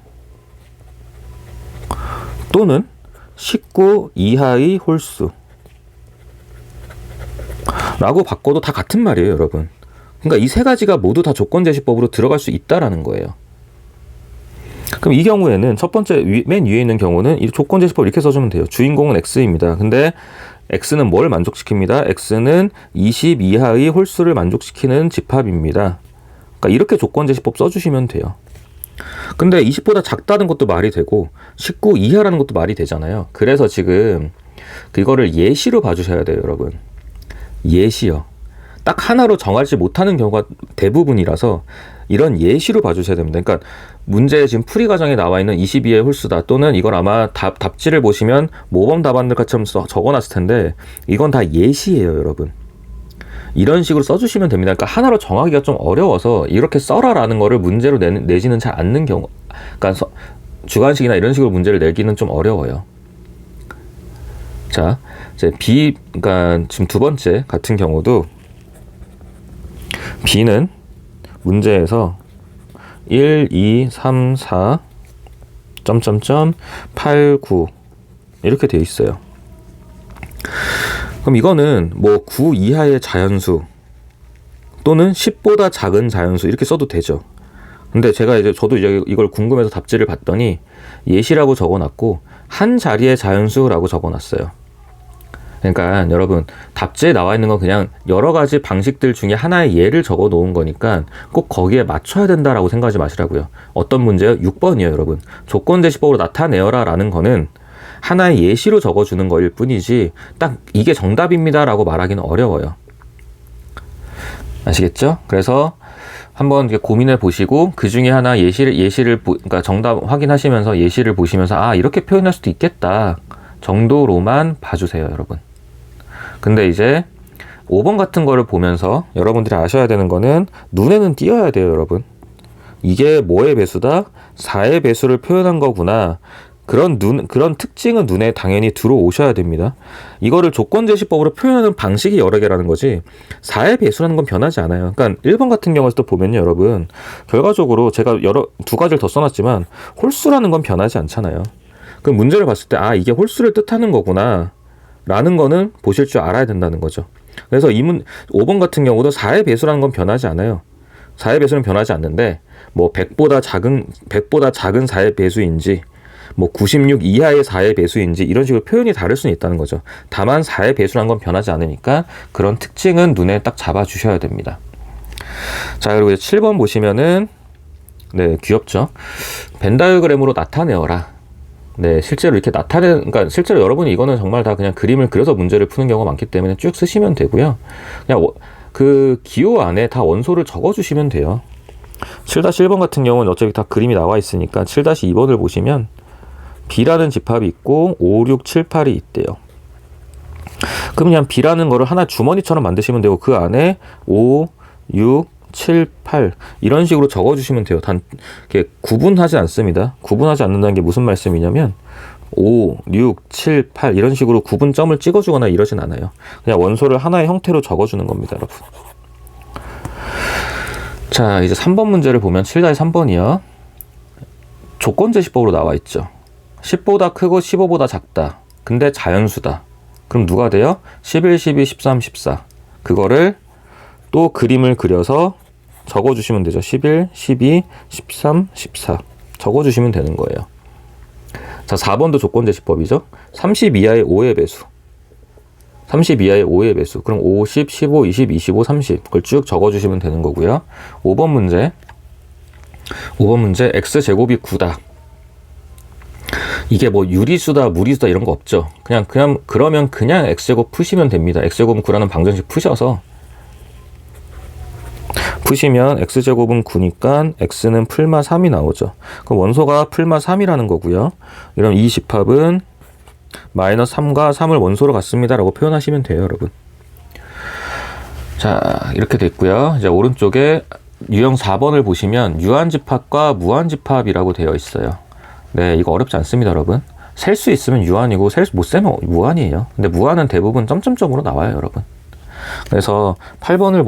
또는 19 이하의 홀수 라고 바꿔도 다 같은 말이에요, 여러분. 그러니까 이 세 가지가 모두 다 조건제시법으로 들어갈 수 있다라는 거예요. 그럼 이 경우에는 첫 번째 맨 위에 있는 경우는 이 조건제시법 이렇게 써주면 돼요. 주인공은 x입니다. 근데 x는 뭘 만족시킵니다? x는 20 이하의 홀수를 만족시키는 집합입니다. 그러니까 이렇게 조건제시법 써주시면 돼요. 근데 20보다 작다는 것도 말이 되고 19 이하라는 것도 말이 되잖아요. 그래서 지금 그거를 예시로 봐주셔야 돼요, 여러분. 예시요. 딱 하나로 정하지 못하는 경우가 대부분이라서 이런 예시로 봐주셔야 됩니다. 그러니까 문제 지금 풀이 과정에 나와 있는 22의 홀수다 또는 이걸 아마 답지를 보시면 모범 답안들처럼 적어놨을 텐데 이건 다 예시예요, 여러분. 이런 식으로 써주시면 됩니다. 그러니까 하나로 정하기가 좀 어려워서 이렇게 써라라는 거를 문제로 내지는 잘 않는 경우, 그러니까 주관식이나 이런 식으로 문제를 내기는 좀 어려워요. 자, 이제 그러니까 지금 두 번째 같은 경우도 B는 문제에서 1, 2, 3, 4, 8, 9 이렇게 되어 있어요. 그럼 이거는 뭐 9 이하의 자연수 또는 10보다 작은 자연수 이렇게 써도 되죠. 근데 저도 이걸 궁금해서 답지를 봤더니 예시라고 적어놨고 한 자리의 자연수라고 적어놨어요. 그러니까 여러분 답지에 나와 있는 건 그냥 여러 가지 방식들 중에 하나의 예를 적어 놓은 거니까 꼭 거기에 맞춰야 된다라고 생각하지 마시라고요. 어떤 문제요? 6번이에요, 여러분. 조건제시법으로 나타내어라 라는 거는 하나의 예시로 적어주는 거일 뿐이지 딱 이게 정답입니다 라고 말하기는 어려워요. 아시겠죠? 그래서 한번 이렇게 고민해 보시고 그 중에 하나 그러니까 정답 확인하시면서 예시를 보시면서 아, 이렇게 표현할 수도 있겠다 정도로만 봐주세요, 여러분. 근데 이제 5번 같은 거를 보면서 여러분들이 아셔야 되는 거는 눈에는 띄어야 돼요, 여러분. 이게 뭐의 배수다? 4의 배수를 표현한 거구나. 그런 특징은 눈에 당연히 들어오셔야 됩니다. 이거를 조건제시법으로 표현하는 방식이 여러 개라는 거지 4의 배수라는 건 변하지 않아요. 그러니까 1번 같은 경우에도 보면요, 여러분. 결과적으로 제가 두 가지를 더 써놨지만 홀수라는 건 변하지 않잖아요. 그 문제를 봤을 때 아, 이게 홀수를 뜻하는 거구나 라는 거는 보실 줄 알아야 된다는 거죠. 그래서 5번 같은 경우도 4의 배수라는 건 변하지 않아요. 4의 배수는 변하지 않는데 뭐 100보다 작은 4의 배수인지 뭐 96 이하의 4의 배수인지 이런 식으로 표현이 다를 수는 있다는 거죠. 다만 4의 배수라는 건 변하지 않으니까 그런 특징은 눈에 딱 잡아 주셔야 됩니다. 자, 그리고 이제 7번 보시면은 네, 귀엽죠? 벤 다이어그램으로 나타내어라. 네, 실제로 이렇게 그러니까 실제로 여러분이 이거는 정말 다 그냥 그림을 그려서 문제를 푸는 경우가 많기 때문에 쭉 쓰시면 되고요. 그냥 그 기호 안에 다 원소를 적어주시면 돼요. 7-1번 같은 경우는 어차피 다 그림이 나와 있으니까 7-2번을 보시면 B라는 집합이 있고 5, 6, 7, 8이 있대요. 그럼 그냥 B라는 거를 하나 주머니처럼 만드시면 되고 그 안에 5, 6, 7, 8 이런 식으로 적어주시면 돼요. 이렇게 구분하지 않습니다. 구분하지 않는다는 게 무슨 말씀이냐면 5, 6, 7, 8 이런 식으로 구분점을 찍어주거나 이러진 않아요. 그냥 원소를 하나의 형태로 적어주는 겁니다, 여러분. 자, 이제 3번 문제를 보면 7-3번이요. 조건제시법으로 나와 있죠. 10보다 크고 15보다 작다. 근데 자연수다. 그럼 누가 돼요? 11, 12, 13, 14. 그거를 또 그림을 그려서 적어주시면 되죠. 11, 12, 13, 14. 적어주시면 되는 거예요. 자, 4번도 조건제시법이죠. 30 이하의 5의 배수. 30 이하의 5의 배수. 그럼 5, 10, 15, 20, 25, 30. 그걸 쭉 적어주시면 되는 거고요. 5번 문제 x제곱이 9다. 이게 뭐 유리수다, 무리수다 이런 거 없죠. 그러면 그냥 x제곱 푸시면 됩니다. x제곱은 9라는 방정식 푸시면 x제곱은 9니까 x는 풀마 3이 나오죠. 그럼 원소가 풀마 3이라는 거고요. 이런 이 집합은 마이너스 3과 3을 원소로 갖습니다 라고 표현하시면 돼요, 여러분. 자, 이렇게 됐고요. 이제 오른쪽에 유형 4번을 보시면 유한집합과 무한집합이라고 되어 있어요. 네, 이거 어렵지 않습니다, 여러분. 셀 수 있으면 유한이고 못 세면 무한이에요. 근데 무한은 대부분 점점점으로 나와요, 여러분. 그래서 8번을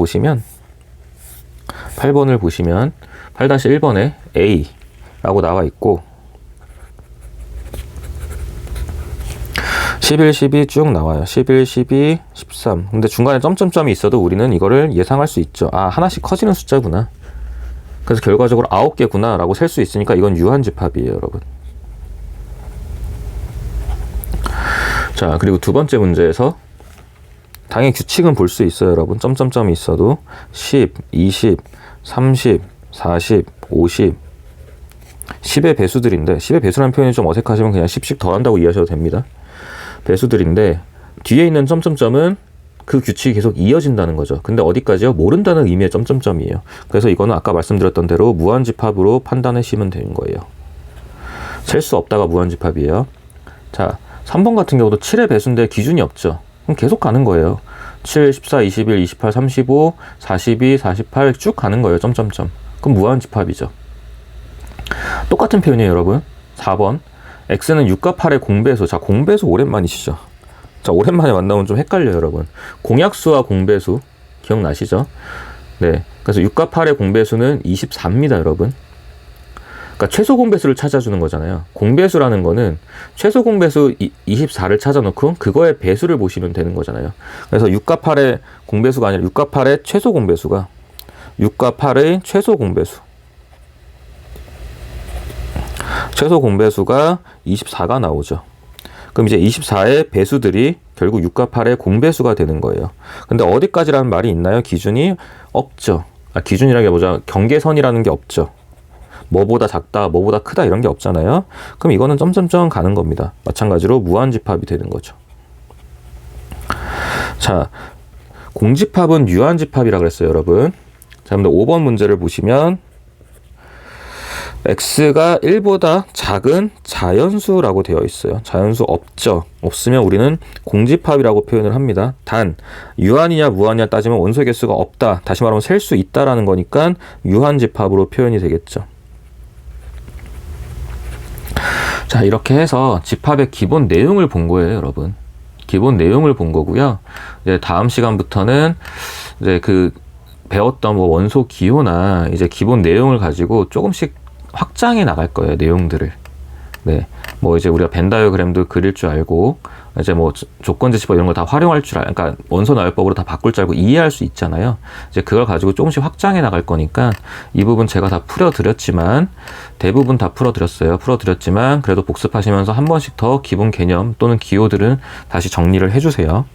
보시면 8-1번에 A라고 나와 있고 11, 12 쭉 나와요. 11, 12, 13. 근데 중간에 점점점이 있어도 우리는 이거를 예상할 수 있죠. 아, 하나씩 커지는 숫자구나. 그래서 결과적으로 9개구나 라고 셀 수 있으니까 이건 유한집합이에요, 여러분. 자, 그리고 두 번째 문제에서 당연히 규칙은 볼 수 있어요, 여러분. 점점점이 있어도 10, 20, 30, 40, 50 10의 배수들인데 10의 배수라는 표현이 좀 어색하시면 그냥 10씩 더한다고 이해하셔도 됩니다. 배수들인데 뒤에 있는 점점점은 그 규칙이 계속 이어진다는 거죠. 근데 어디까지요? 모른다는 의미의 점점점이에요. 그래서 이거는 아까 말씀드렸던 대로 무한집합으로 판단하시면 되는 거예요. 셀 수 없다가 무한집합이에요. 자, 3번 같은 경우도 7의 배수인데 기준이 없죠. 그럼 계속 가는 거예요. 7, 14, 21, 28, 35, 42, 48 쭉 가는 거예요. 점점점. 그럼 무한집합이죠. 똑같은 표현이에요, 여러분. 4번. x는 6과 8의 공배수. 자, 공배수 오랜만이시죠? 자, 오랜만에 만나면 좀 헷갈려요, 여러분. 공약수와 공배수 기억나시죠? 네. 그래서 6과 8의 공배수는 24입니다, 여러분. 그러니까 최소 공배수를 찾아주는 거잖아요. 공배수라는 거는 최소 공배수 24를 찾아놓고 그거의 배수를 보시면 되는 거잖아요. 그래서 6과 8의 공배수가 아니라 6과 8의 최소 공배수가 6과 8의 최소 공배수가 24가 나오죠. 그럼 이제 24의 배수들이 결국 6과 8의 공배수가 되는 거예요. 근데 어디까지라는 말이 있나요? 기준이 없죠. 기준이라는 게 뭐죠? 경계선이라는 게 없죠. 뭐보다 작다, 뭐보다 크다 이런 게 없잖아요. 그럼 이거는 점점점 가는 겁니다. 마찬가지로 무한집합이 되는 거죠. 자, 공집합은 유한집합이라 그랬어요, 여러분. 자, 근데 5번 문제를 보시면 x가 1보다 작은 자연수라고 되어 있어요. 자연수 없죠. 없으면 우리는 공집합이라고 표현을 합니다. 단 유한이냐 무한이냐 따지면 원소의 개수가 없다. 다시 말하면 셀 수 있다라는 거니까 유한집합으로 표현이 되겠죠. 자, 이렇게 해서 집합의 기본 내용을 본 거예요, 여러분. 기본 내용을 본 거고요. 이제 다음 시간부터는 이제 그 배웠던 뭐 원소 기호나 이제 기본 내용을 가지고 조금씩 확장해 나갈 거예요, 내용들을. 네. 뭐 이제 우리가 벤 다이어그램도 그릴 줄 알고, 이제 뭐 조건제시법 이런 걸 다 활용할 줄 그러니까 원소 나열법으로 다 바꿀 줄 알고 이해할 수 있잖아요. 이제 그걸 가지고 조금씩 확장해 나갈 거니까 이 부분 제가 다 풀어드렸지만, 대부분 다 풀어드렸어요. 풀어드렸지만, 그래도 복습하시면서 한 번씩 더 기본 개념 또는 기호들은 다시 정리를 해주세요.